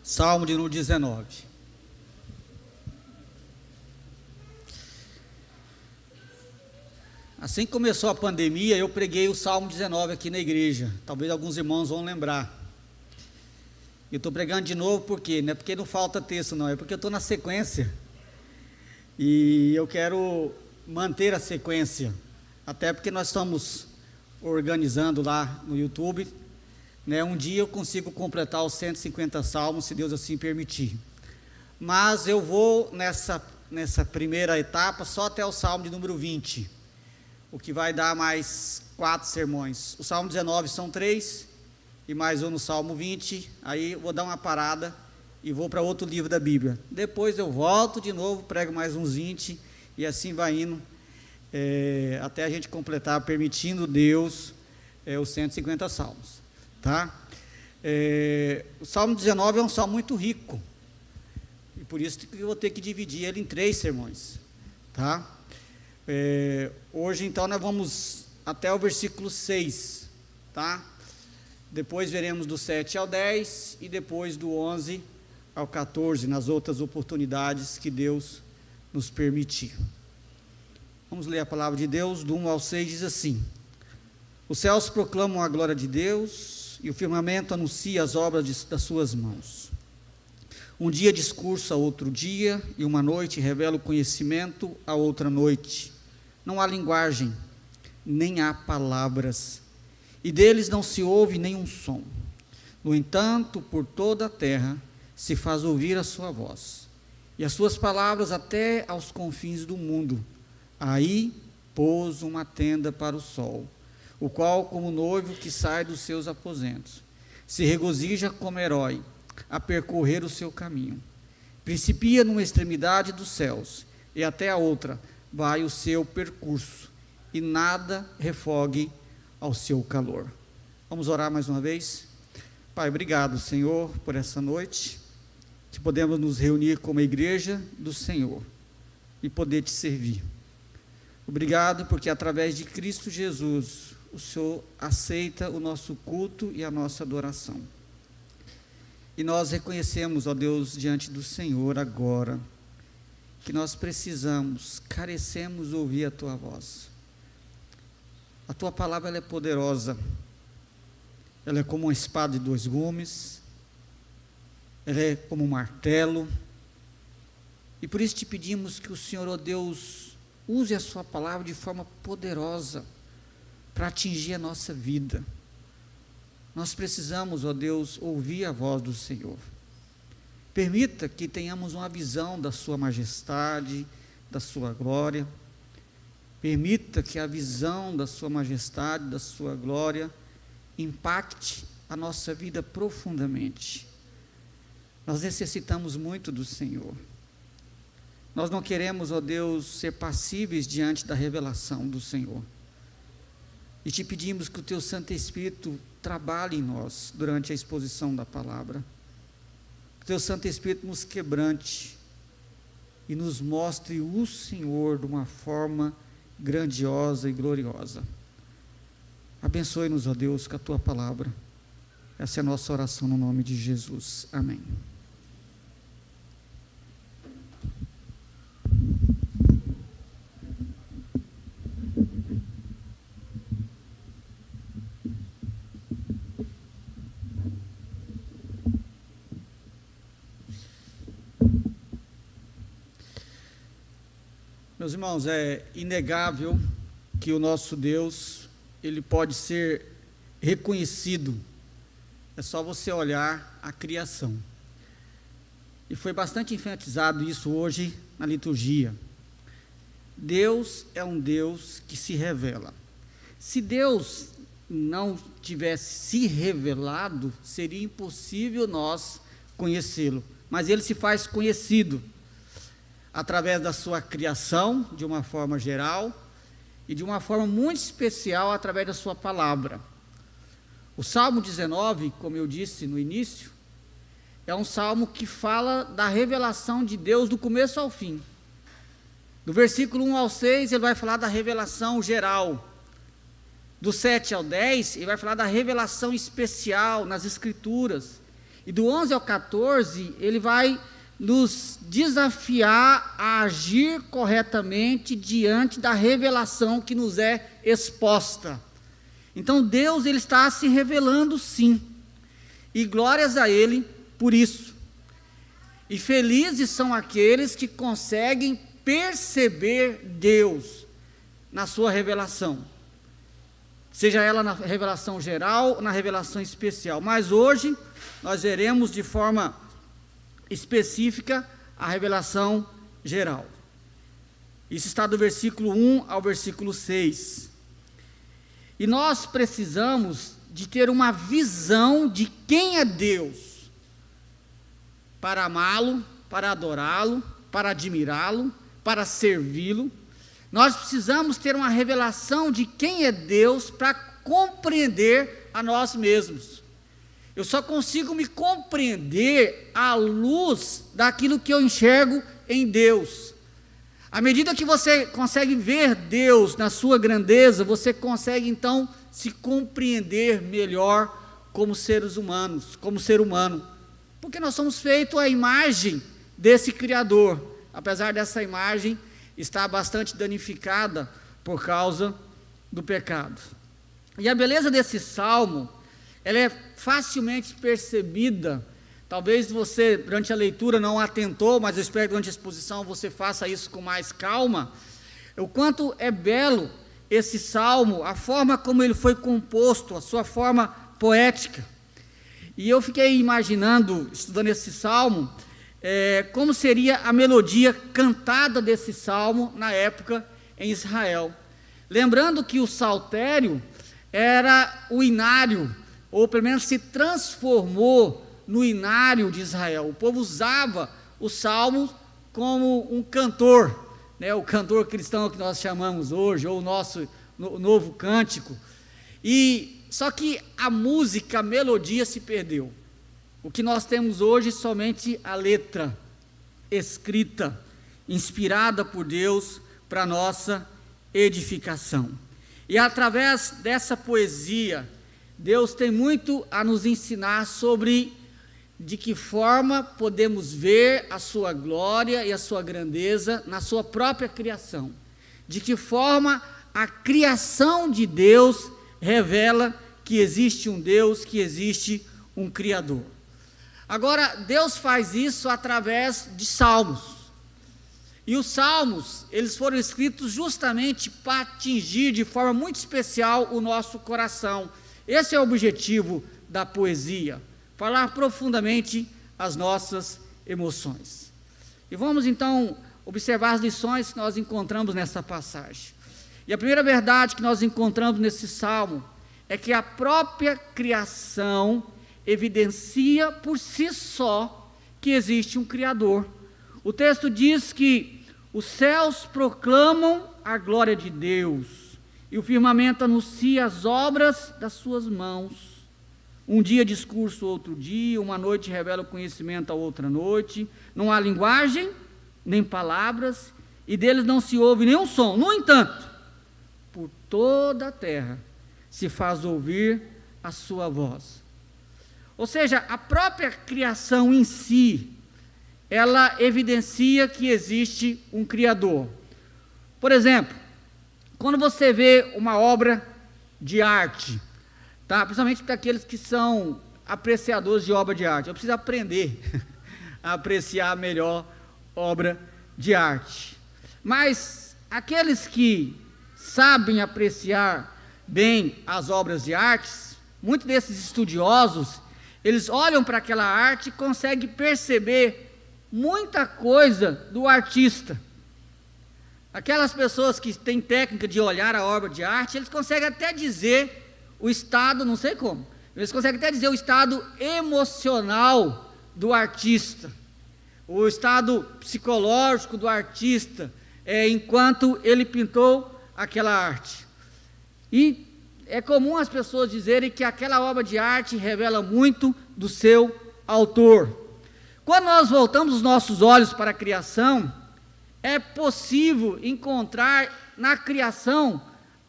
Salmo de número 19. Assim que começou a pandemia, eu preguei o Salmo 19 aqui na igreja. Talvez alguns irmãos vão lembrar. Eu estou pregando de novo por quê? Não é porque não falta texto, não. É porque eu estou na sequência. E eu quero manter a sequência. Até porque nós estamos organizando lá no YouTube. Um dia eu consigo completar os 150 salmos, se Deus assim permitir. Mas eu vou nessa primeira etapa só até o salmo de número 20, o que vai dar mais 4 sermões. O salmo 19 são 3, e mais um no salmo 20, aí eu vou dar uma parada e vou para outro livro da Bíblia. Depois eu volto de novo, prego mais uns 20, e assim vai indo, até a gente completar, permitindo Deus, os 150 salmos. Tá? O Salmo 19 é um salmo muito rico, e por isso que eu vou ter que dividir ele em 3 sermões, tá? Hoje então nós vamos até o versículo 6, tá? Depois veremos do 7 ao 10 e depois do 11 ao 14, nas outras oportunidades que Deus nos permitir. Vamos ler a palavra de Deus, do 1 ao 6, diz assim: os céus proclamam a glória de Deus, e o firmamento anuncia as obras das suas mãos. Um dia discursa a outro dia, e uma noite revela o conhecimento a outra noite. Não há linguagem, nem há palavras, e deles não se ouve nenhum som. No entanto, por toda a terra se faz ouvir a sua voz, e as suas palavras até aos confins do mundo. Aí pôs uma tenda para o sol, o qual, como noivo que sai dos seus aposentos, se regozija como herói a percorrer o seu caminho. Principia numa extremidade dos céus, e até a outra vai o seu percurso, e nada refogue ao seu calor. Vamos orar mais uma vez? Pai, obrigado, Senhor, por essa noite, que podemos nos reunir como a igreja do Senhor, e poder te servir. Obrigado porque através de Cristo Jesus, o Senhor aceita o nosso culto e a nossa adoração. E nós reconhecemos, ó Deus, diante do Senhor agora, que nós precisamos, carecemos ouvir a Tua voz. A Tua palavra ela é poderosa, ela é como uma espada de 2 gumes, ela é como um martelo, e por isso te pedimos que o Senhor, ó Deus, use a Sua palavra de forma poderosa, para atingir a nossa vida. Nós precisamos, ó Deus, ouvir a voz do Senhor. Permita que tenhamos uma visão da sua majestade, da sua glória. Permita que a visão da sua majestade, da sua glória, impacte a nossa vida profundamente. Nós necessitamos muito do Senhor. Nós não queremos, ó Deus, ser passíveis diante da revelação do Senhor. E te pedimos que o Teu Santo Espírito trabalhe em nós durante a exposição da palavra. Que o Teu Santo Espírito nos quebrante e nos mostre o Senhor de uma forma grandiosa e gloriosa. Abençoe-nos, ó Deus, com a Tua palavra. Essa é a nossa oração no nome de Jesus. Amém. Meus irmãos, é inegável que o nosso Deus, Ele pode ser reconhecido, é só você olhar a criação, e foi bastante enfatizado isso hoje na liturgia. Deus é um Deus que se revela. Se Deus não tivesse se revelado, seria impossível nós conhecê-lo, mas Ele se faz conhecido, através da sua criação, de uma forma geral, e de uma forma muito especial, através da sua palavra. O Salmo 19, como eu disse no início, é um salmo que fala da revelação de Deus do começo ao fim. Do versículo 1 ao 6, ele vai falar da revelação geral. Do 7 ao 10, ele vai falar da revelação especial nas Escrituras. E do 11 ao 14, ele vai nos desafiar a agir corretamente diante da revelação que nos é exposta. Então Deus, ele está se revelando sim, e glórias a Ele por isso. E felizes são aqueles que conseguem perceber Deus na sua revelação, seja ela na revelação geral ou na revelação especial. Mas hoje nós veremos de forma específica a revelação geral. Isso está do versículo 1 ao versículo 6. E nós precisamos de ter uma visão de quem é Deus, para amá-lo, para adorá-lo, para admirá-lo, para servi-lo. Nós precisamos ter uma revelação de quem é Deus para compreender a nós mesmos. Eu só consigo me compreender à luz daquilo que eu enxergo em Deus. À medida que você consegue ver Deus na sua grandeza, você consegue então se compreender melhor como seres humanos, como ser humano. Porque nós somos feitos à imagem desse Criador, apesar dessa imagem estar bastante danificada por causa do pecado. E a beleza desse salmo, ela é facilmente percebida. Talvez você, durante a leitura, não atentou, mas eu espero que durante a exposição você faça isso com mais calma. O quanto é belo esse salmo, a forma como ele foi composto, a sua forma poética. E eu fiquei imaginando, estudando esse salmo, como seria a melodia cantada desse salmo na época em Israel. Lembrando que o saltério era o inário, ou pelo menos se transformou no inário de Israel. O povo usava o salmo como um cantor, né, o cantor cristão que nós chamamos hoje, ou o nosso novo cântico. E só que a música, a melodia se perdeu. O que nós temos hoje é somente a letra escrita, inspirada por Deus para nossa edificação. E através dessa poesia, Deus tem muito a nos ensinar sobre de que forma podemos ver a sua glória e a sua grandeza na sua própria criação. De que forma a criação de Deus revela que existe um Deus, que existe um Criador. Agora, Deus faz isso através de salmos. E os salmos, eles foram escritos justamente para atingir de forma muito especial o nosso coração. Esse é o objetivo da poesia, falar profundamente as nossas emoções. E vamos então observar as lições que nós encontramos nessa passagem. E a primeira verdade que nós encontramos nesse salmo é que a própria criação evidencia por si só que existe um Criador. O texto diz que os céus proclamam a glória de Deus, e o firmamento anuncia as obras das suas mãos. Um dia discurso outro dia, uma noite revela o conhecimento a outra noite. Não há linguagem, nem palavras, e deles não se ouve nenhum som. No entanto, por toda a terra se faz ouvir a sua voz. Ou seja, a própria criação em si, ela evidencia que existe um Criador. Por exemplo, quando você vê uma obra de arte, tá? Principalmente para aqueles que são apreciadores de obra de arte, eu preciso aprender a apreciar melhor obra de arte. Mas aqueles que sabem apreciar bem as obras de artes, muitos desses estudiosos, eles olham para aquela arte e conseguem perceber muita coisa do artista. Aquelas pessoas que têm técnica de olhar a obra de arte, eles conseguem até dizer o estado, não sei como, eles conseguem até dizer o estado emocional do artista, o estado psicológico do artista, enquanto ele pintou aquela arte. E é comum as pessoas dizerem que aquela obra de arte revela muito do seu autor. Quando nós voltamos os nossos olhos para a criação, é possível encontrar na criação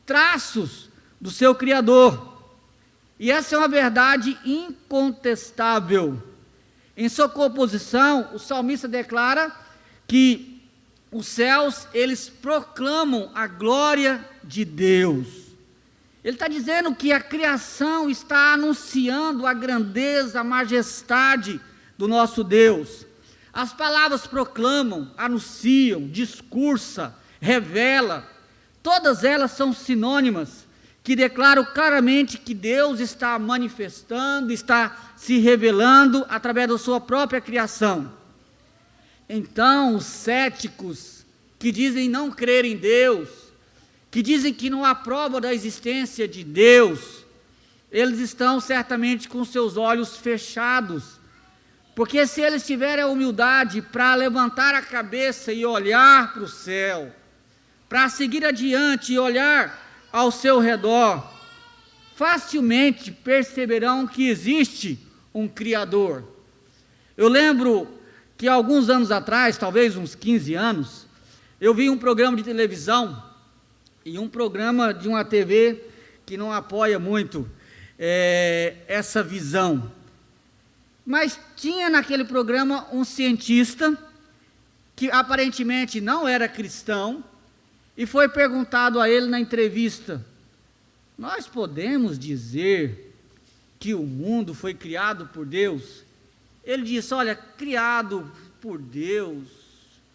traços do seu Criador. E essa é uma verdade incontestável. Em sua composição, o salmista declara que os céus, eles proclamam a glória de Deus. Ele está dizendo que a criação está anunciando a grandeza, a majestade do nosso Deus. As palavras proclamam, anunciam, discursa, revela, todas elas são sinônimas, que declaram claramente que Deus está manifestando, está se revelando através da sua própria criação. Então, os céticos que dizem não crer em Deus, que dizem que não há prova da existência de Deus, eles estão certamente com seus olhos fechados, porque se eles tiverem a humildade para levantar a cabeça e olhar para o céu, para seguir adiante e olhar ao seu redor, facilmente perceberão que existe um Criador. Eu lembro que alguns anos atrás, talvez uns 15 anos, eu vi um programa de televisão, e um programa de uma TV que não apoia muito essa visão. Mas tinha naquele programa um cientista, que aparentemente não era cristão, e foi perguntado a ele na entrevista: nós podemos dizer que o mundo foi criado por Deus? Ele disse: olha, criado por Deus,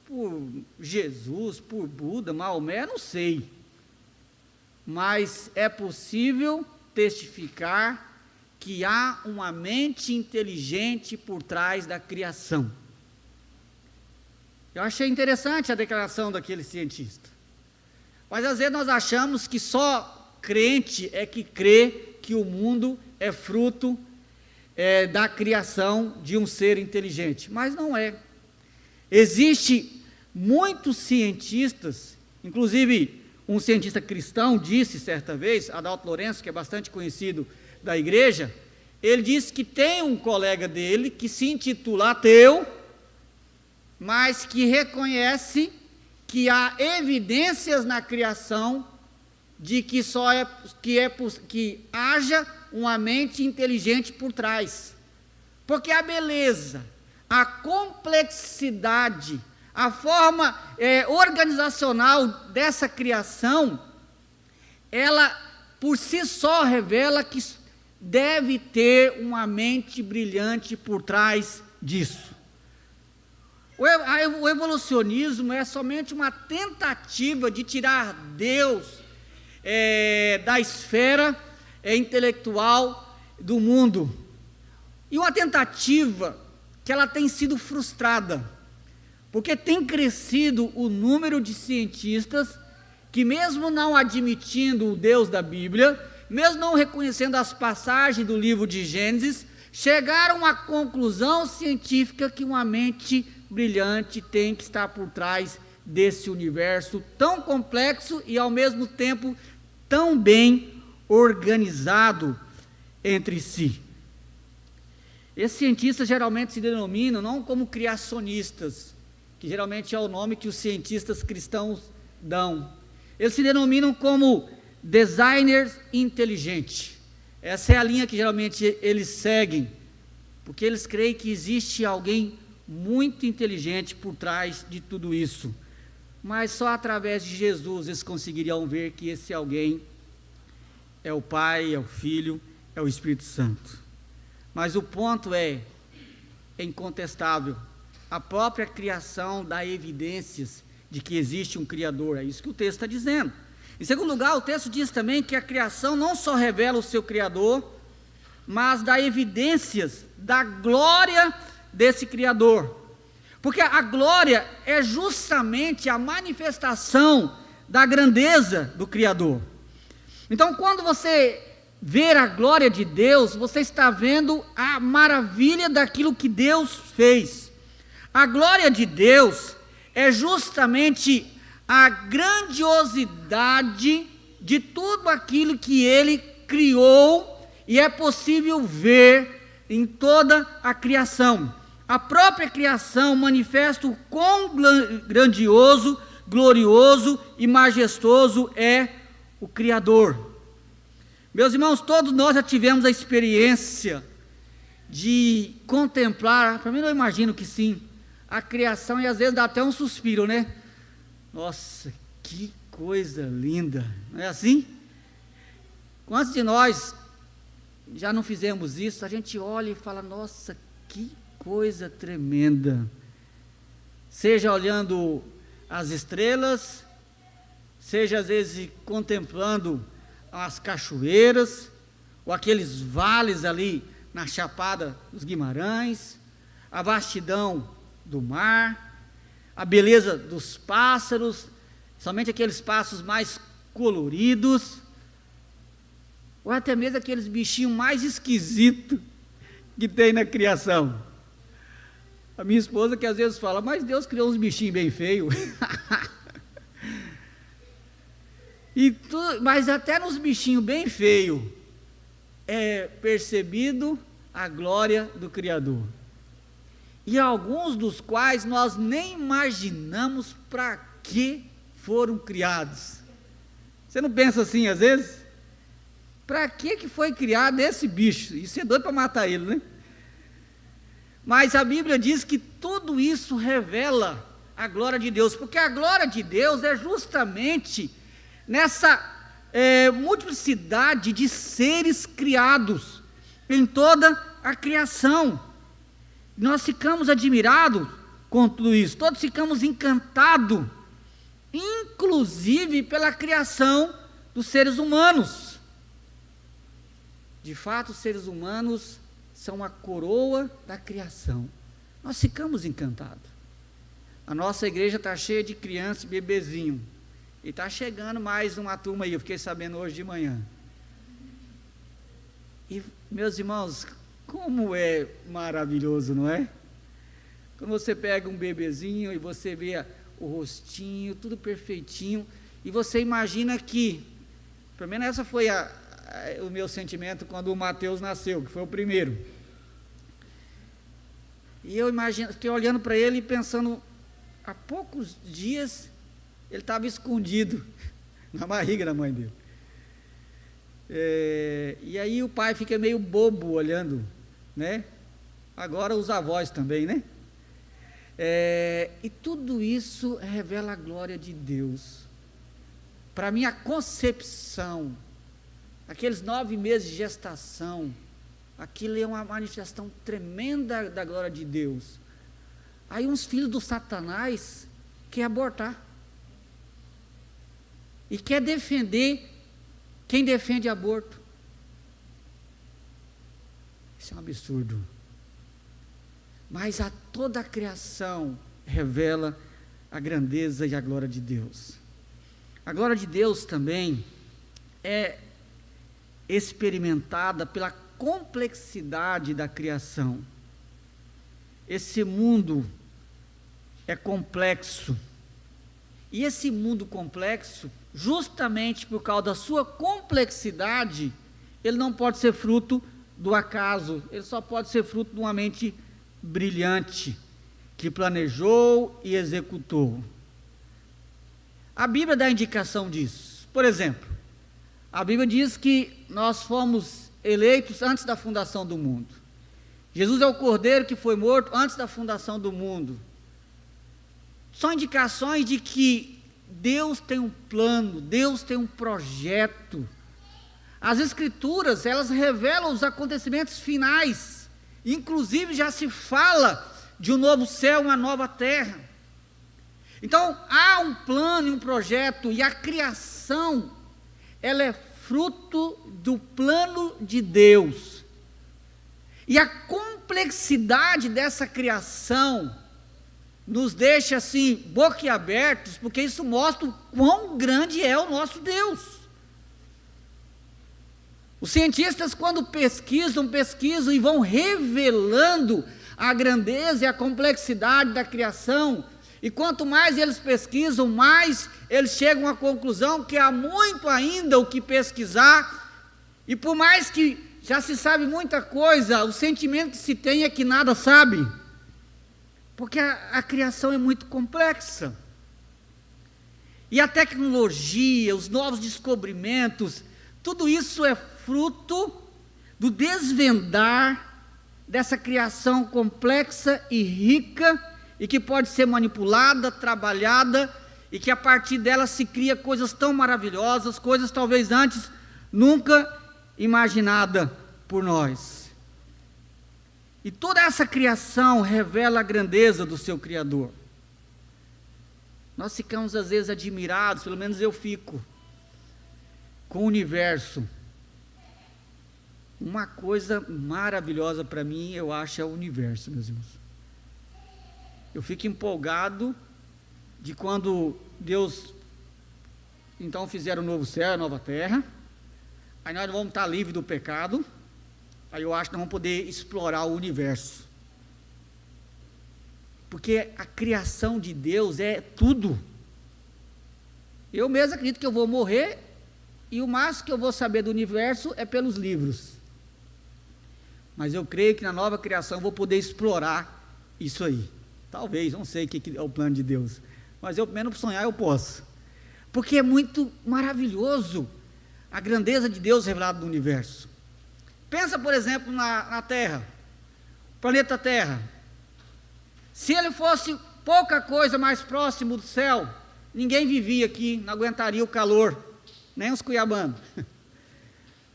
por Jesus, por Buda, Maomé, não sei. Mas é possível testificar que há uma mente inteligente por trás da criação. Eu achei interessante a declaração daquele cientista. Mas às vezes nós achamos que só crente é que crê que o mundo é fruto da criação de um ser inteligente. Mas não é. Existem muitos cientistas, inclusive um cientista cristão disse certa vez, Adalto Lourenço, que é bastante conhecido da igreja, ele disse que tem um colega dele que se intitula ateu, mas que reconhece que há evidências na criação de que que haja uma mente inteligente por trás. Porque a beleza, a complexidade, a forma organizacional dessa criação, ela por si só revela que deve ter uma mente brilhante por trás disso. O evolucionismo é somente uma tentativa de tirar Deus da esfera intelectual do mundo. E uma tentativa que ela tem sido frustrada, porque tem crescido o número de cientistas que, mesmo não admitindo o Deus da Bíblia, mesmo não reconhecendo as passagens do livro de Gênesis, chegaram à conclusão científica que uma mente brilhante tem que estar por trás desse universo tão complexo e, ao mesmo tempo, tão bem organizado entre si. Esses cientistas geralmente se denominam não como criacionistas, que geralmente é o nome que os cientistas cristãos dão. Eles se denominam como designers inteligentes. Essa é a linha que geralmente eles seguem, porque eles creem que existe alguém muito inteligente por trás de tudo isso. Mas só através de Jesus eles conseguiriam ver que esse alguém é o Pai, é o Filho, é o Espírito Santo. Mas o ponto é incontestável. A própria criação dá evidências de que existe um Criador. É isso que o texto está dizendo. Em segundo lugar, o texto diz também que a criação não só revela o seu Criador, mas dá evidências da glória desse Criador. Porque a glória é justamente a manifestação da grandeza do Criador. Então, quando você ver a glória de Deus, você está vendo a maravilha daquilo que Deus fez. A glória de Deus é justamente a grandiosidade de tudo aquilo que Ele criou, e é possível ver em toda a criação. A própria criação manifesta o quão grandioso, glorioso e majestoso é o Criador. Meus irmãos, todos nós já tivemos a experiência de contemplar, para mim eu imagino que sim, a criação, e às vezes dá até um suspiro, né? Nossa, que coisa linda, não é assim? Quantos de nós já não fizemos isso? A gente olha e fala, nossa, que coisa tremenda, seja olhando as estrelas, seja às vezes contemplando as cachoeiras, ou aqueles vales ali na Chapada dos Guimarães, a vastidão do mar, a beleza dos pássaros, somente aqueles pássaros mais coloridos, ou até mesmo aqueles bichinhos mais esquisitos que tem na criação. A minha esposa que às vezes fala, mas Deus criou uns bichinhos bem feios. Mas até nos bichinhos bem feios é percebido a glória do Criador. E alguns dos quais nós nem imaginamos para que foram criados. Você não pensa assim às vezes? Para que foi criado esse bicho? Isso é doido para matar ele, né? Mas a Bíblia diz que tudo isso revela a glória de Deus, porque a glória de Deus é justamente nessa multiplicidade de seres criados em toda a criação. Nós ficamos admirados com tudo isso, todos ficamos encantados, inclusive pela criação dos seres humanos. De fato, os seres humanos são a coroa da criação. Nós ficamos encantados. A nossa igreja está cheia de crianças e bebezinho. E está chegando mais uma turma aí, eu fiquei sabendo hoje de manhã. E, meus irmãos, como é maravilhoso, não é? Quando você pega um bebezinho e você vê o rostinho, tudo perfeitinho, e você imagina que, pelo menos essa foi o meu sentimento quando o Mateus nasceu, que foi o primeiro. E eu imagino, fiquei olhando para ele e pensando, há poucos dias ele estava escondido na barriga da mãe dele. E aí o pai fica meio bobo olhando, né? Agora os avós também, né? E tudo isso revela a glória de Deus. Para mim, a concepção, aqueles 9 meses de gestação, aquilo é uma manifestação tremenda da glória de Deus. Aí uns filhos do Satanás querem abortar. E quer defender quem defende aborto. Isso é um absurdo. Mas toda a criação revela a grandeza e a glória de Deus. A glória de Deus também é experimentada pela complexidade da criação. Esse mundo é complexo. E esse mundo complexo, justamente por causa da sua complexidade, ele não pode ser fruto do acaso, ele só pode ser fruto de uma mente brilhante, que planejou e executou. A Bíblia dá indicação disso. Por exemplo, a Bíblia diz que nós fomos eleitos antes da fundação do mundo. Jesus é o Cordeiro que foi morto antes da fundação do mundo. São indicações de que Deus tem um plano, Deus tem um projeto. As Escrituras, elas revelam os acontecimentos finais. Inclusive já se fala de um novo céu, uma nova terra. Então, há um plano e um projeto, e a criação, ela é fruto do plano de Deus. E a complexidade dessa criação nos deixa assim, boquiabertos, porque isso mostra o quão grande é o nosso Deus. Os cientistas, quando pesquisam e vão revelando a grandeza e a complexidade da criação, e quanto mais eles pesquisam, mais eles chegam à conclusão que há muito ainda o que pesquisar, e por mais que já se sabe muita coisa, o sentimento que se tem é que nada sabe, porque a criação é muito complexa. E a tecnologia, os novos descobrimentos, tudo isso é fruto do desvendar dessa criação complexa e rica, e que pode ser manipulada, trabalhada, e que a partir dela se cria coisas tão maravilhosas, coisas talvez antes nunca imaginadas por nós. E toda essa criação revela a grandeza do seu Criador. Nós ficamos às vezes admirados, pelo menos eu fico, com o universo. Uma coisa maravilhosa para mim, eu acho, é o universo, meus irmãos. Eu fico empolgado de quando Deus, então, fizeram o novo céu, a nova terra, aí nós vamos estar livres do pecado, aí eu acho que nós vamos poder explorar o universo. Porque a criação de Deus é tudo. Eu mesmo acredito que eu vou morrer, e o máximo que eu vou saber do universo é pelos livros. Mas eu creio que na nova criação eu vou poder explorar isso aí. Talvez, não sei o que é o plano de Deus, mas eu, pelo menos sonhar, eu posso. Porque é muito maravilhoso a grandeza de Deus revelada no universo. Pensa, por exemplo, na Terra, planeta Terra. Se ele fosse pouca coisa mais próximo do céu, ninguém vivia aqui, não aguentaria o calor, nem os cuiabanos.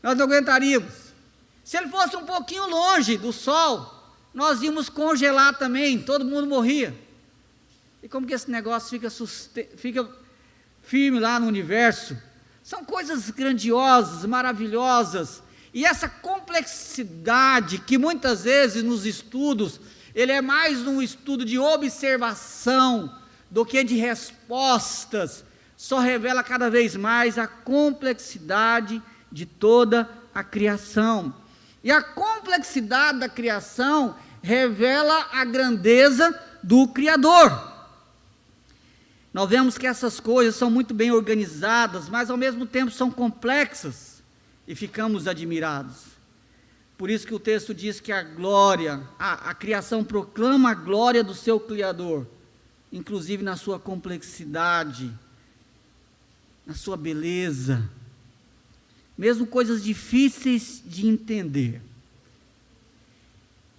Nós não aguentaríamos. Se ele fosse um pouquinho longe do sol, nós íamos congelar também, todo mundo morria. E como que esse negócio fica firme lá no universo? São coisas grandiosas, maravilhosas, e essa complexidade que muitas vezes nos estudos, ele é mais um estudo de observação do que de respostas, só revela cada vez mais a complexidade de toda a criação. E a complexidade da criação revela a grandeza do Criador. Nós vemos que essas coisas são muito bem organizadas, mas ao mesmo tempo são complexas, e ficamos admirados. Por isso que o texto diz que a criação proclama a glória do seu Criador, inclusive na sua complexidade, na sua beleza, mesmo coisas difíceis de entender.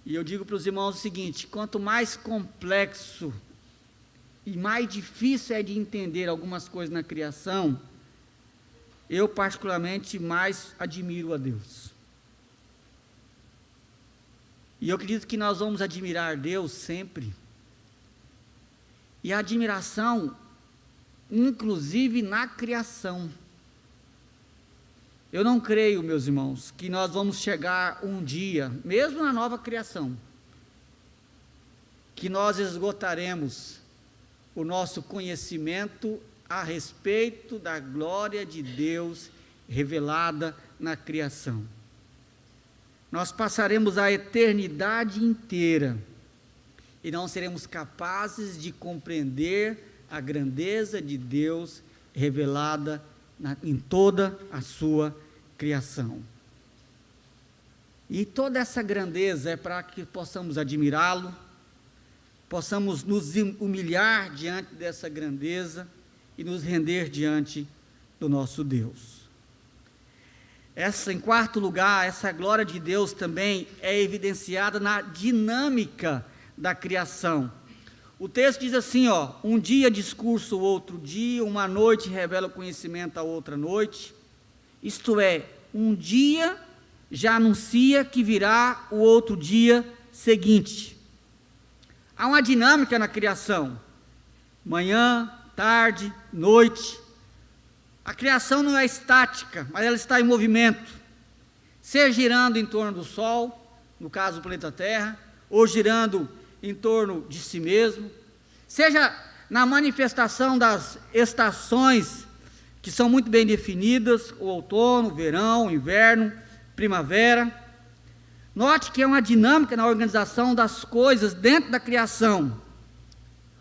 E eu digo para os irmãos o seguinte: quanto mais complexo e mais difícil é de entender algumas coisas na criação, eu particularmente mais admiro a Deus. E eu acredito que nós vamos admirar Deus sempre. E a admiração, inclusive na criação. Eu não creio, meus irmãos, que nós vamos chegar um dia, mesmo na nova criação, que nós esgotaremos o nosso conhecimento a respeito da glória de Deus revelada na criação. Nós passaremos a eternidade inteira e não seremos capazes de compreender a grandeza de Deus revelada em toda a sua criação. E toda essa grandeza é para que possamos admirá-lo, possamos nos humilhar diante dessa grandeza e nos render diante do nosso Deus. Em quarto lugar, essa glória de Deus também é evidenciada na dinâmica da criação. O texto diz assim, um dia discurso o outro dia, uma noite revela o conhecimento a outra noite. Isto é, um dia já anuncia que virá o outro dia seguinte. Há uma dinâmica na criação, manhã, tarde, noite. A criação não é estática, mas ela está em movimento, seja girando em torno do Sol, no caso do planeta Terra, ou girando em torno de si mesmo, seja na manifestação das estações, que são muito bem definidas, o outono, o verão, o inverno, primavera. Note que é uma dinâmica na organização das coisas dentro da criação.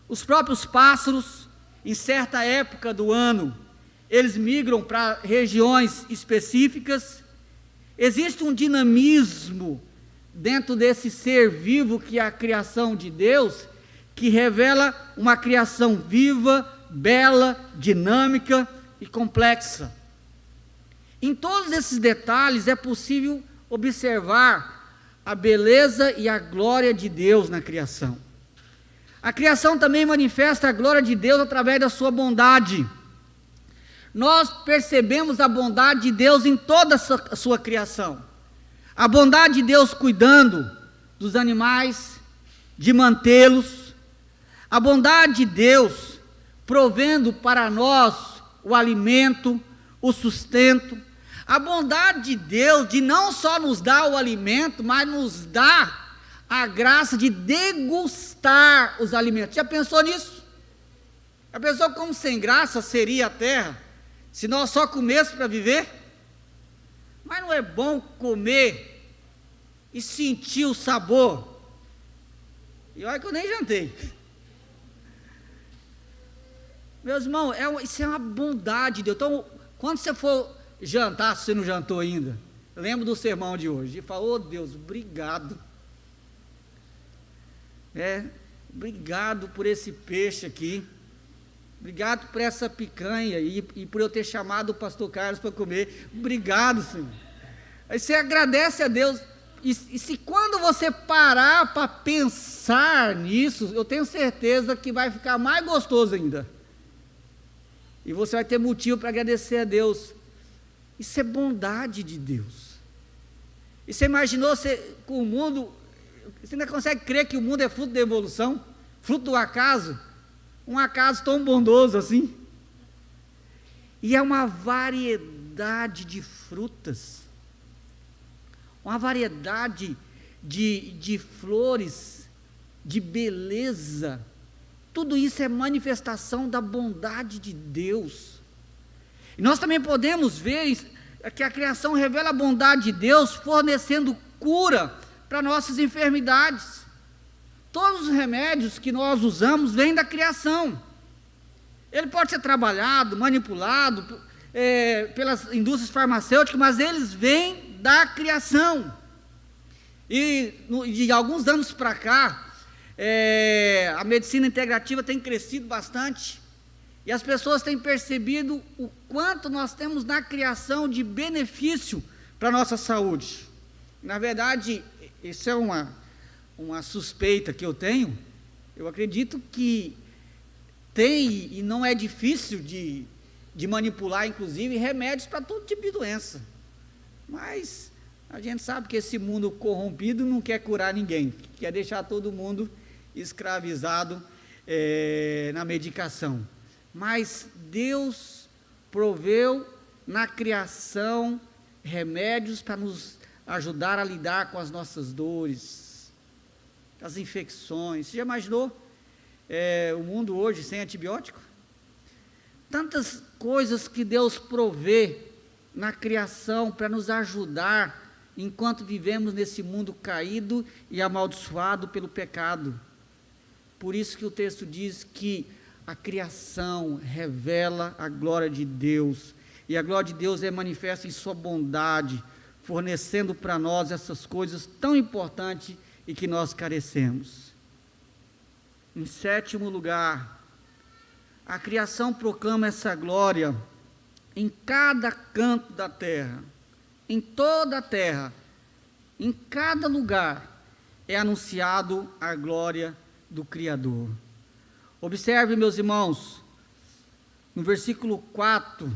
Os próprios pássaros, em certa época do ano, eles migram para regiões específicas. Existe um dinamismo dentro desse ser vivo que é a criação de Deus, que revela uma criação viva, bela, dinâmica e complexa. Em todos esses detalhes é possível observar a beleza e a glória de Deus na criação. A criação também manifesta a glória de Deus através da sua bondade. Nós percebemos a bondade de Deus em toda a sua criação. A bondade de Deus cuidando dos animais, de mantê-los. A bondade de Deus provendo para nós o alimento, o sustento. A bondade de Deus de não só nos dar o alimento, mas nos dar a graça de degustar os alimentos. Já pensou nisso? Já pensou como sem graça seria a terra, se nós só comêssemos para viver? Mas não é bom comer e sentir o sabor? E olha que eu nem jantei. Meus irmãos, isso é uma bondade de Deus. Então, quando você for jantar, se você não jantou ainda, lembra do sermão de hoje, e fala: oh Deus, obrigado. Obrigado por esse peixe aqui, obrigado por essa picanha e por eu ter chamado o pastor Carlos para comer. Obrigado, Senhor. Aí você agradece a Deus. E se quando você parar para pensar nisso, eu tenho certeza que vai ficar mais gostoso ainda. E você vai ter motivo para agradecer a Deus. Isso é bondade de Deus. E você imaginou com o mundo? Você ainda consegue crer que o mundo é fruto da evolução? Fruto do acaso? Um acaso tão bondoso assim? E é uma variedade de frutas, uma variedade de flores, de beleza. Tudo isso é manifestação da bondade de Deus. E nós também podemos ver que a criação revela a bondade de Deus, fornecendo cura para nossas enfermidades. Todos os remédios que nós usamos vêm da criação. Ele pode ser trabalhado, manipulado pelas indústrias farmacêuticas, mas eles vêm da criação. E de alguns anos para cá, a medicina integrativa tem crescido bastante, e as pessoas têm percebido o quanto nós temos na criação de benefício para a nossa saúde. Na verdade, isso é uma suspeita que eu tenho. Eu acredito que tem, e não é difícil de manipular, inclusive, remédios para todo tipo de doença. Mas a gente sabe que esse mundo corrompido não quer curar ninguém, quer deixar todo mundo escravizado na medicação. Mas Deus proveu na criação remédios para nos ajudar a lidar com as nossas dores, as infecções. Você já imaginou o mundo hoje sem antibiótico? Tantas coisas que Deus provê na criação para nos ajudar enquanto vivemos nesse mundo caído e amaldiçoado pelo pecado. Por isso que o texto diz que a criação revela a glória de Deus, e a glória de Deus é manifesta em sua bondade, fornecendo para nós essas coisas tão importantes e que nós carecemos. Em sétimo lugar, a criação proclama essa glória em cada canto da terra, em toda a terra, em cada lugar é anunciado a glória do Criador. Observe, meus irmãos, no versículo 4,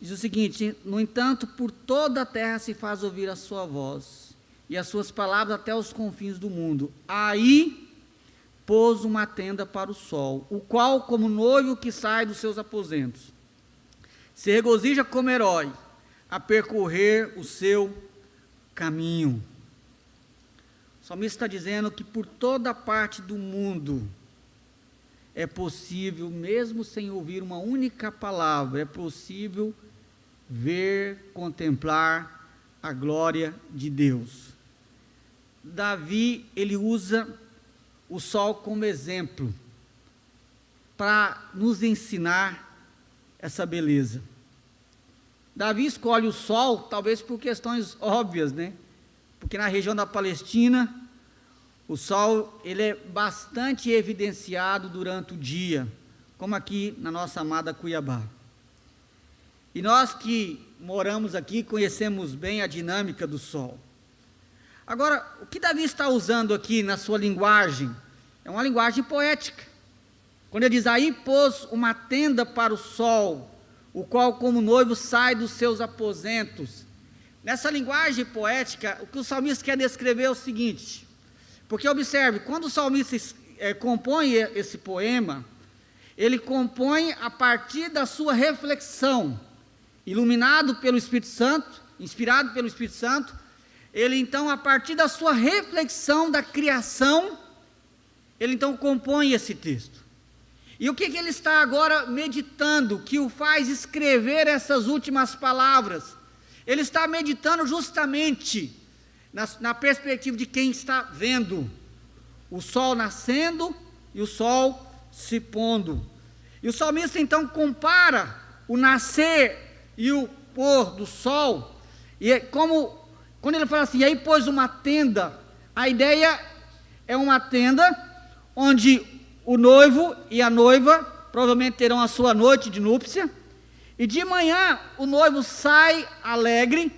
diz o seguinte: no entanto, por toda a terra se faz ouvir a sua voz, e as suas palavras até os confins do mundo. Aí pôs uma tenda para o sol, o qual, como noivo que sai dos seus aposentos, se regozija como herói a percorrer o seu caminho. O salmista está dizendo que por toda parte do mundo é possível, mesmo sem ouvir uma única palavra, é possível ver, contemplar a glória de Deus. Davi, ele usa o sol como exemplo para nos ensinar essa beleza. Davi escolhe o sol, talvez por questões óbvias, né? Porque na região da Palestina, o sol ele é bastante evidenciado durante o dia, como aqui na nossa amada Cuiabá. E nós que moramos aqui conhecemos bem a dinâmica do sol. Agora, o que Davi está usando aqui na sua linguagem? É uma linguagem poética. Quando ele diz, aí pôs uma tenda para o sol, o qual como noivo sai dos seus aposentos. Nessa linguagem poética, o que o salmista quer descrever é o seguinte, porque observe, quando o salmista compõe esse poema, ele compõe a partir da sua reflexão, iluminado pelo Espírito Santo, inspirado pelo Espírito Santo, ele então, a partir da sua reflexão da criação, ele então compõe esse texto. E o que ele está agora meditando, que o faz escrever essas últimas palavras? Ele está meditando justamente na perspectiva de quem está vendo o sol nascendo e o sol se pondo. E o salmista então compara o nascer e o pôr do sol, e quando ele fala assim, aí pôs uma tenda, a ideia é uma tenda onde o noivo e a noiva provavelmente terão a sua noite de núpcia, e de manhã o noivo sai alegre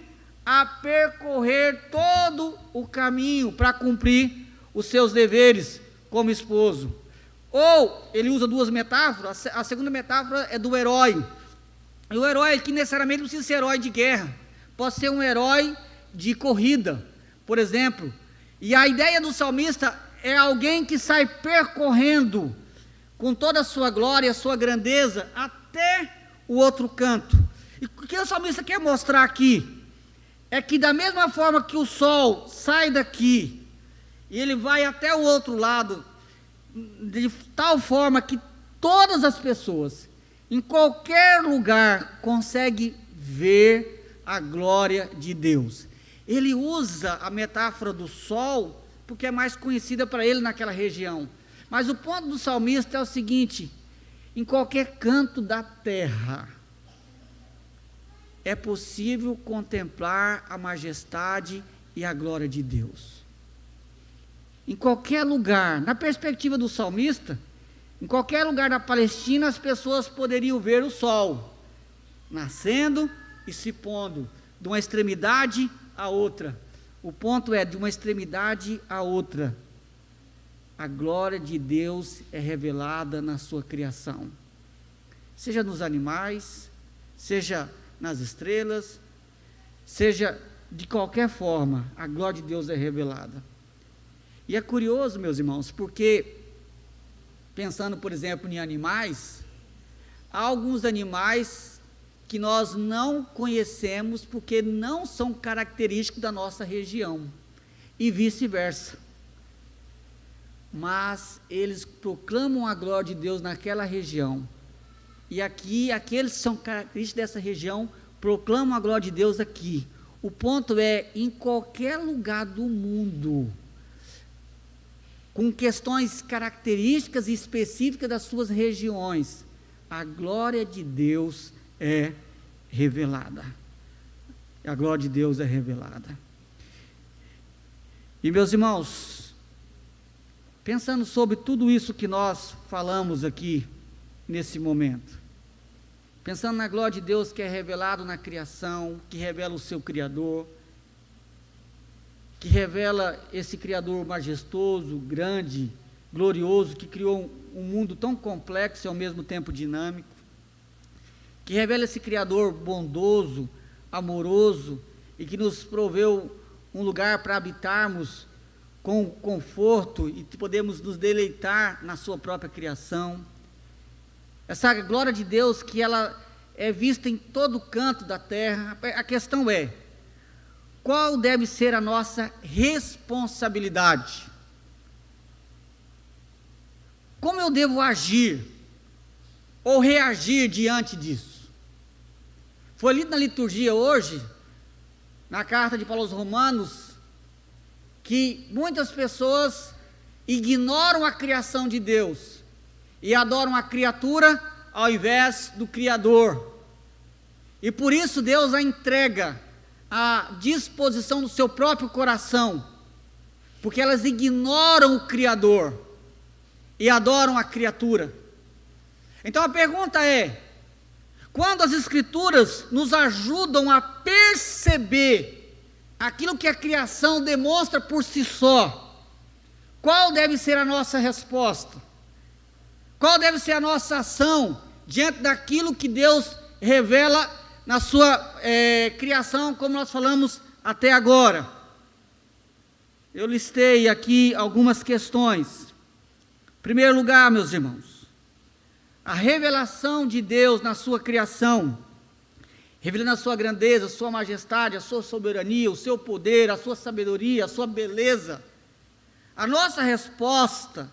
a percorrer todo o caminho para cumprir os seus deveres como esposo. Ou ele usa duas metáforas, a segunda metáfora é do herói. E o herói aqui necessariamente não precisa ser herói de guerra, pode ser um herói de corrida, por exemplo. E a ideia do salmista é alguém que sai percorrendo com toda a sua glória, a sua grandeza, até o outro canto. E o que o salmista quer mostrar aqui é que da mesma forma que o sol sai daqui e ele vai até o outro lado, de tal forma que todas as pessoas, em qualquer lugar, conseguem ver a glória de Deus. Ele usa a metáfora do sol, porque é mais conhecida para ele naquela região. Mas o ponto do salmista é o seguinte, em qualquer canto da terra, é possível contemplar a majestade e a glória de Deus. Em qualquer lugar, na perspectiva do salmista, em qualquer lugar da Palestina, as pessoas poderiam ver o sol, nascendo e se pondo, de uma extremidade a outra. O ponto é, de uma extremidade a outra, a glória de Deus é revelada na sua criação. Seja nos animais, seja nas estrelas, seja de qualquer forma, a glória de Deus é revelada. E é curioso, meus irmãos, porque, pensando, por exemplo, em animais, há alguns animais que nós não conhecemos porque não são característicos da nossa região, e vice-versa. Mas eles proclamam a glória de Deus naquela região, e aqui, aqueles que são característicos dessa região, proclamam a glória de Deus aqui. O ponto é, em qualquer lugar do mundo, com questões características e específicas das suas regiões, a glória de Deus é revelada. A glória de Deus é revelada. E meus irmãos, pensando sobre tudo isso que nós falamos aqui nesse momento, pensando na glória de Deus que é revelado na criação, que revela o seu Criador, que revela esse Criador majestoso, grande, glorioso, que criou um mundo tão complexo e ao mesmo tempo dinâmico, que revela esse Criador bondoso, amoroso, e que nos proveu um lugar para habitarmos com conforto e podemos nos deleitar na sua própria criação. Essa glória de Deus que ela é vista em todo canto da terra. A questão é, qual deve ser a nossa responsabilidade? Como eu devo agir ou reagir diante disso? Foi lido na liturgia hoje, na carta de Paulo aos Romanos, que muitas pessoas ignoram a criação de Deus e adoram a criatura ao invés do Criador. E por isso Deus a entrega à disposição do seu próprio coração, porque elas ignoram o Criador e adoram a criatura. Então a pergunta é, quando as Escrituras nos ajudam a perceber aquilo que a criação demonstra por si só, qual deve ser a nossa resposta? Qual deve ser a nossa ação diante daquilo que Deus revela na sua criação, como nós falamos até agora? Eu listei aqui algumas questões. Em primeiro lugar, meus irmãos, a revelação de Deus na sua criação, revelando a sua grandeza, a sua majestade, a sua soberania, o seu poder, a sua sabedoria, a sua beleza. A nossa resposta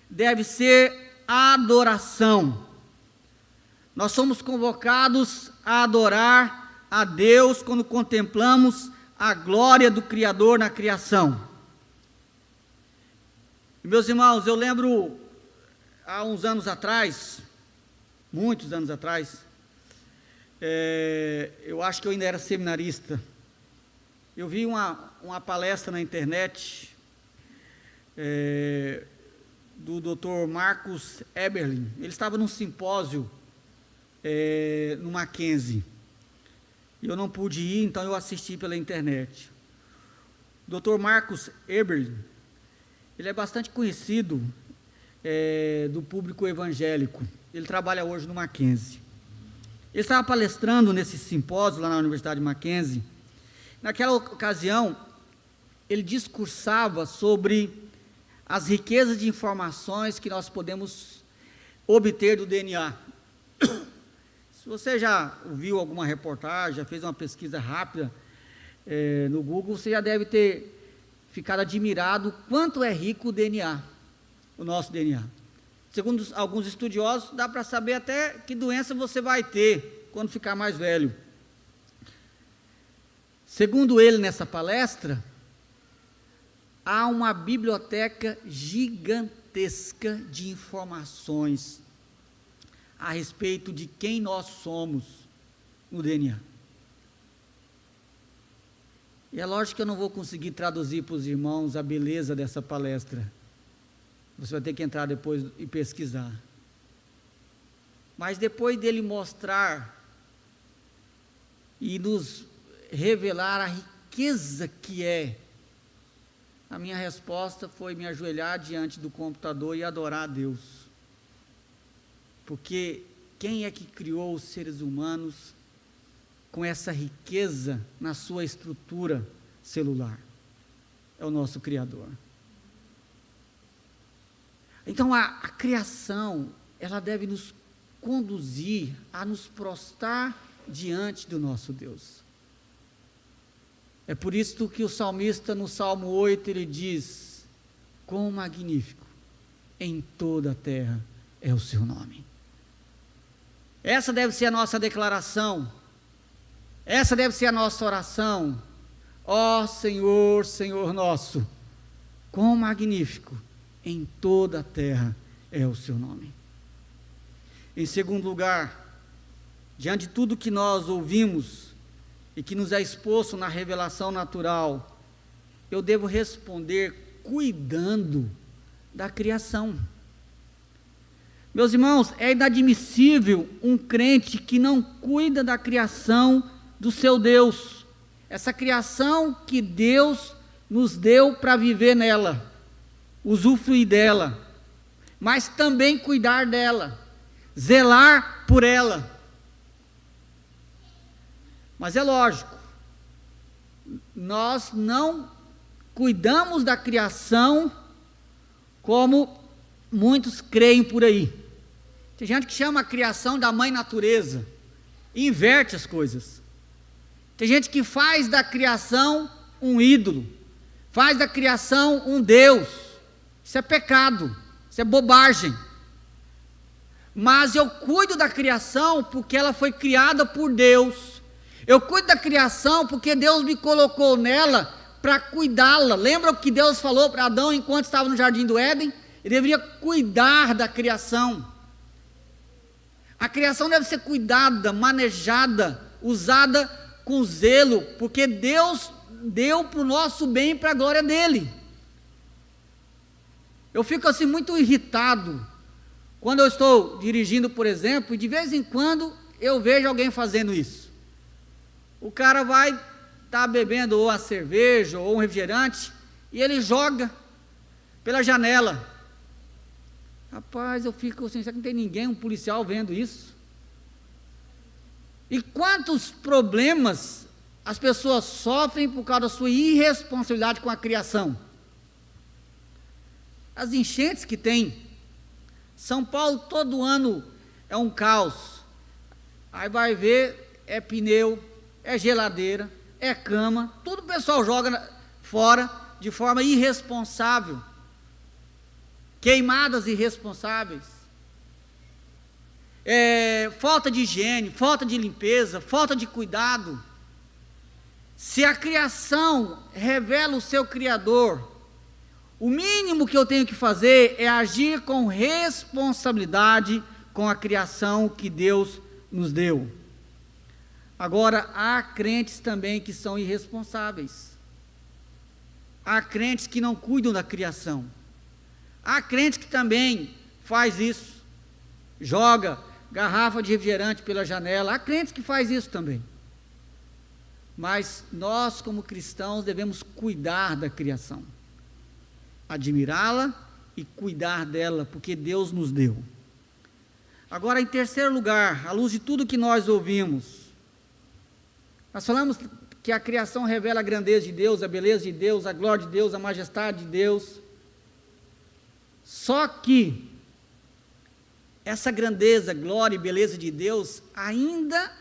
deve ser a adoração. Nós somos convocados a adorar a Deus quando contemplamos a glória do Criador na criação. E, meus irmãos, eu lembro há uns anos atrás, muitos anos atrás, eu acho que eu ainda era seminarista, eu vi uma palestra na internet do Dr. Marcus Eberlin. Ele estava num simpósio no Mackenzie, e eu não pude ir, então eu assisti pela internet. O Dr. Marcus Eberlin, ele é bastante conhecido do público evangélico. Ele trabalha hoje no Mackenzie. Ele estava palestrando nesse simpósio lá na Universidade de Mackenzie. Naquela ocasião, ele discursava sobre as riquezas de informações que nós podemos obter do DNA. Se você já viu alguma reportagem, já fez uma pesquisa rápida no Google, você já deve ter ficado admirado quanto é rico o DNA, o nosso DNA. Segundo alguns estudiosos, dá para saber até que doença você vai ter quando ficar mais velho. Segundo ele, nessa palestra, há uma biblioteca gigantesca de informações a respeito de quem nós somos no DNA. E é lógico que eu não vou conseguir traduzir para os irmãos a beleza dessa palestra. Você vai ter que entrar depois e pesquisar. Mas depois dele mostrar e nos revelar a riqueza que é, a minha resposta foi me ajoelhar diante do computador e adorar a Deus. Porque quem é que criou os seres humanos com essa riqueza na sua estrutura celular? É o nosso Criador. Então a criação, ela deve nos conduzir a nos prostrar diante do nosso Deus. É por isso que o salmista no Salmo 8, ele diz: quão magnífico em toda a terra é o seu nome. Essa deve ser a nossa declaração, essa deve ser a nossa oração. Ó Senhor, Senhor nosso, quão magnífico em toda a terra é o seu nome. Em segundo lugar, diante de tudo que nós ouvimos e que nos é exposto na revelação natural, eu devo responder cuidando da criação. Meus irmãos, é inadmissível um crente que não cuida da criação do seu Deus, essa criação que Deus nos deu para viver nela, usufruir dela, mas também cuidar dela, zelar por ela. Mas é lógico, nós não cuidamos da criação como muitos creem por aí. Tem gente que chama a criação da mãe natureza, e inverte as coisas. Tem gente que faz da criação um ídolo, faz da criação um Deus. Isso é pecado, isso é bobagem. Mas eu cuido da criação porque ela foi criada por Deus. Eu cuido da criação porque Deus me colocou nela para cuidá-la. Lembra o que Deus falou para Adão enquanto estava no jardim do Éden? Ele deveria cuidar da criação. A criação deve ser cuidada, manejada, usada com zelo, porque Deus deu para o nosso bem e para a glória dele. Eu fico assim muito irritado quando eu estou dirigindo, por exemplo, e de vez em quando eu vejo alguém fazendo isso. O cara vai está bebendo ou a cerveja ou um refrigerante e ele joga pela janela. Rapaz, eu fico assim, será que não tem ninguém, um policial vendo isso? E quantos problemas as pessoas sofrem por causa da sua irresponsabilidade com a criação? As enchentes que tem. São Paulo todo ano é um caos. Aí vai ver, é pneu, é geladeira, é cama, tudo o pessoal joga fora de forma irresponsável. Queimadas irresponsáveis. Falta de higiene, falta de limpeza, falta de cuidado. Se a criação revela o seu Criador, o mínimo que eu tenho que fazer é agir com responsabilidade com a criação que Deus nos deu. Agora, há crentes também que são irresponsáveis. Há crentes que não cuidam da criação. Há crente que também faz isso. Joga garrafa de refrigerante pela janela. Há crentes que faz isso também. Mas nós, como cristãos, devemos cuidar da criação. Admirá-la e cuidar dela, porque Deus nos deu. Agora, em terceiro lugar, à luz de tudo que nós ouvimos, nós falamos que a criação revela a grandeza de Deus, a beleza de Deus, a glória de Deus, a majestade de Deus. Só que essa grandeza, glória e beleza de Deus ainda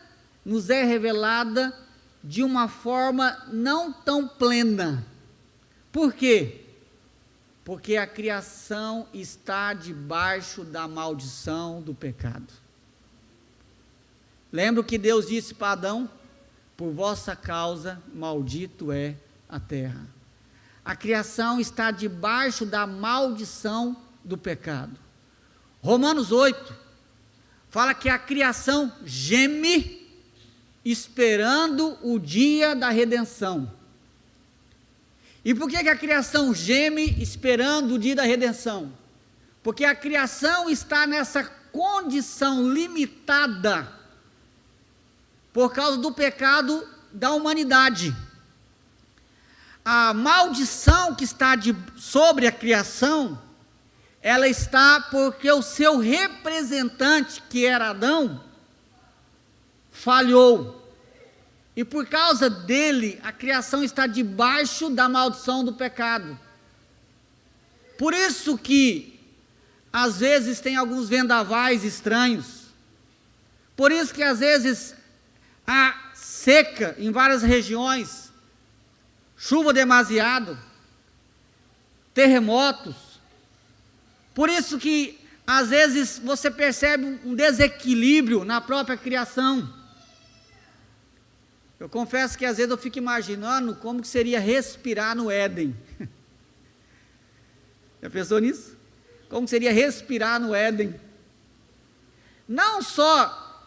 nos é revelada de uma forma não tão plena. Por quê? Porque a criação está debaixo da maldição do pecado. Lembra o que Deus disse para Adão? Por vossa causa, maldito é a terra. A criação está debaixo da maldição do pecado. Romanos 8 fala que a criação geme esperando o dia da redenção. E por que a criação geme esperando o dia da redenção? Porque a criação está nessa condição limitada por causa do pecado da humanidade. A maldição que está sobre a criação, ela está porque o seu representante, que era Adão, falhou. E por causa dele, a criação está debaixo da maldição do pecado. Por isso que, às vezes, tem alguns vendavais estranhos. Por isso que, às vezes, há seca em várias regiões, chuva demasiado, terremotos. Por isso que, às vezes, você percebe um desequilíbrio na própria criação. Eu confesso que às vezes eu fico imaginando como que seria respirar no Éden. Já pensou nisso? Como que seria respirar no Éden? Não só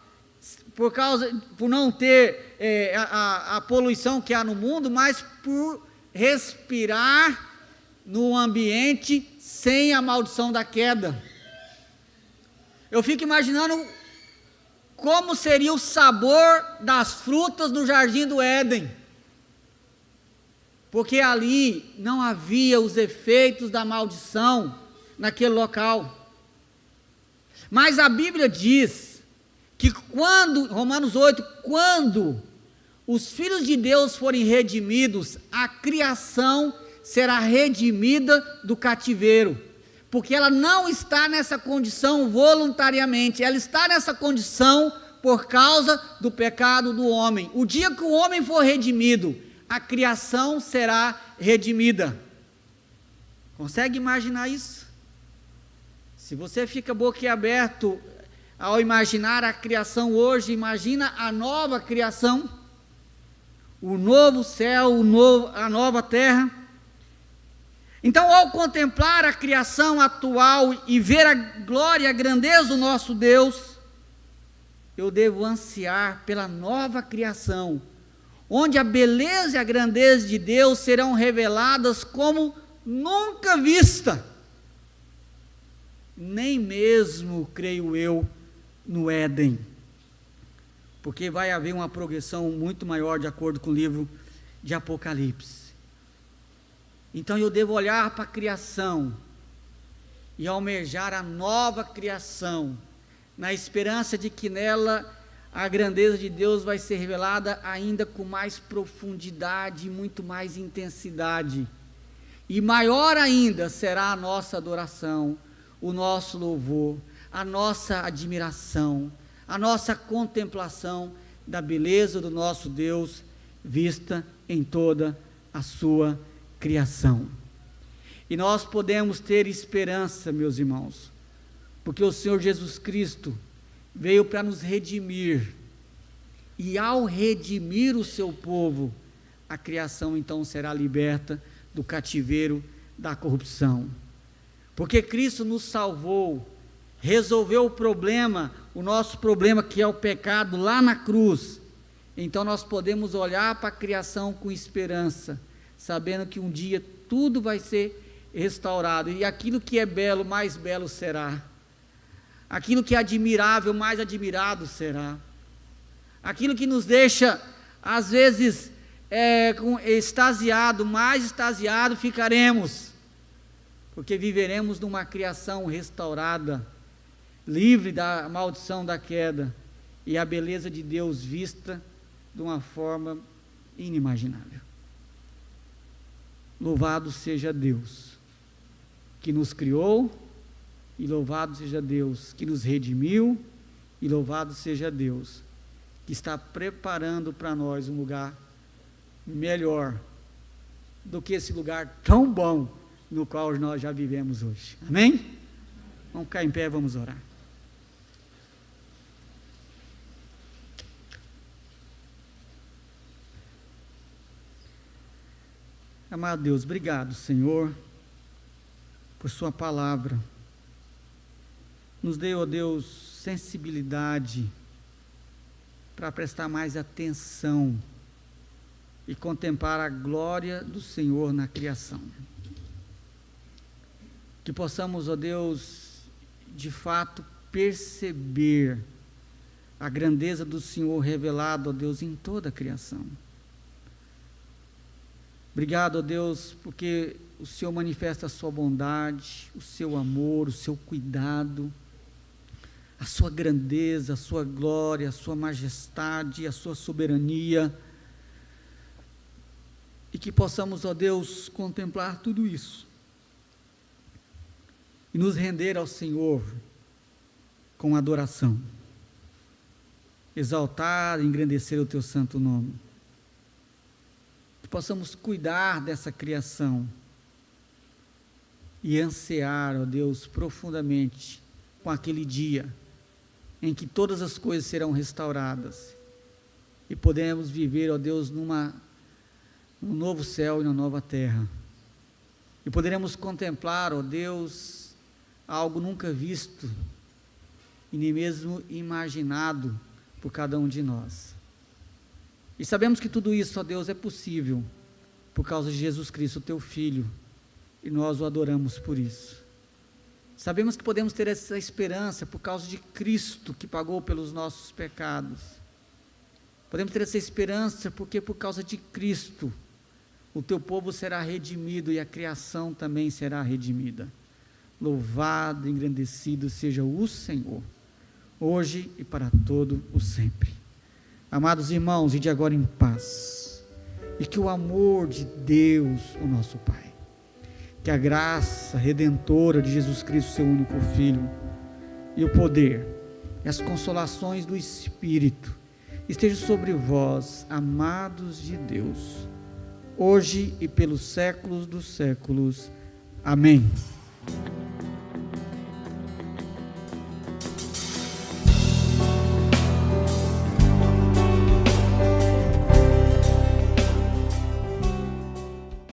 por não ter a poluição que há no mundo, mas por respirar no ambiente sem a maldição da queda. Eu fico imaginando como seria o sabor das frutas do jardim do Éden, porque ali não havia os efeitos da maldição naquele local. Mas a Bíblia diz que Romanos 8, quando os filhos de Deus forem redimidos, a criação será redimida do cativeiro, porque ela não está nessa condição voluntariamente, ela está nessa condição por causa do pecado do homem. O dia que o homem for redimido, a criação será redimida. Consegue imaginar isso? Se você fica boquiaberto ao imaginar a criação hoje, imagina a nova criação, o novo céu, a nova terra. Então, ao contemplar a criação atual e ver a glória e a grandeza do nosso Deus, eu devo ansiar pela nova criação, onde a beleza e a grandeza de Deus serão reveladas como nunca vista, nem mesmo, creio eu, no Éden, porque vai haver uma progressão muito maior, de acordo com o livro de Apocalipse. Então eu devo olhar para a criação e almejar a nova criação, na esperança de que nela a grandeza de Deus vai ser revelada ainda com mais profundidade e muito mais intensidade. E maior ainda será a nossa adoração, o nosso louvor, a nossa admiração, a nossa contemplação da beleza do nosso Deus, vista em toda a sua criação. E nós podemos ter esperança, meus irmãos, porque o Senhor Jesus Cristo veio para nos redimir, e ao redimir o seu povo, a criação então será liberta do cativeiro da corrupção, porque Cristo nos salvou, resolveu o problema, o nosso problema que é o pecado lá na cruz. Então nós podemos olhar para a criação com esperança, sabendo que um dia tudo vai ser restaurado, e aquilo que é belo, mais belo será, aquilo que é admirável, mais admirado será, aquilo que nos deixa às vezes extasiado, mais extasiado ficaremos, porque viveremos numa criação restaurada, livre da maldição da queda, e a beleza de Deus vista de uma forma inimaginável. Louvado seja Deus que nos criou, e louvado seja Deus que nos redimiu, e louvado seja Deus que está preparando para nós um lugar melhor do que esse lugar tão bom no qual nós já vivemos hoje. Amém? Vamos ficar em pé, vamos orar. Amado Deus, obrigado, Senhor, por sua palavra. Nos dê, ó Deus, sensibilidade para prestar mais atenção e contemplar a glória do Senhor na criação. Que possamos, ó Deus, de fato perceber a grandeza do Senhor revelado, ó Deus, em toda a criação. Obrigado, ó Deus, porque o Senhor manifesta a sua bondade, o seu amor, o seu cuidado, a sua grandeza, a sua glória, a sua majestade, a sua soberania, e que possamos, ó Deus, contemplar tudo isso, e nos render ao Senhor com adoração, exaltar e engrandecer o teu santo nome, que possamos cuidar dessa criação, e ansiar, ó Deus, profundamente, com aquele dia, em que todas as coisas serão restauradas, e podemos viver, ó Deus, num novo céu e numa nova terra, e poderemos contemplar, ó Deus, algo nunca visto, e nem mesmo imaginado por cada um de nós, e sabemos que tudo isso, ó Deus, é possível, por causa de Jesus Cristo, teu Filho, e nós o adoramos por isso. Sabemos que podemos ter essa esperança por causa de Cristo, que pagou pelos nossos pecados. Podemos ter essa esperança porque por causa de Cristo, o teu povo será redimido e a criação também será redimida. Louvado e engrandecido seja o Senhor, hoje e para todo o sempre. Amados irmãos, e de agora em paz, e que o amor de Deus, o nosso Pai, que a graça redentora de Jesus Cristo, seu único Filho, e o poder, e as consolações do Espírito, estejam sobre vós, amados de Deus, hoje e pelos séculos dos séculos. Amém.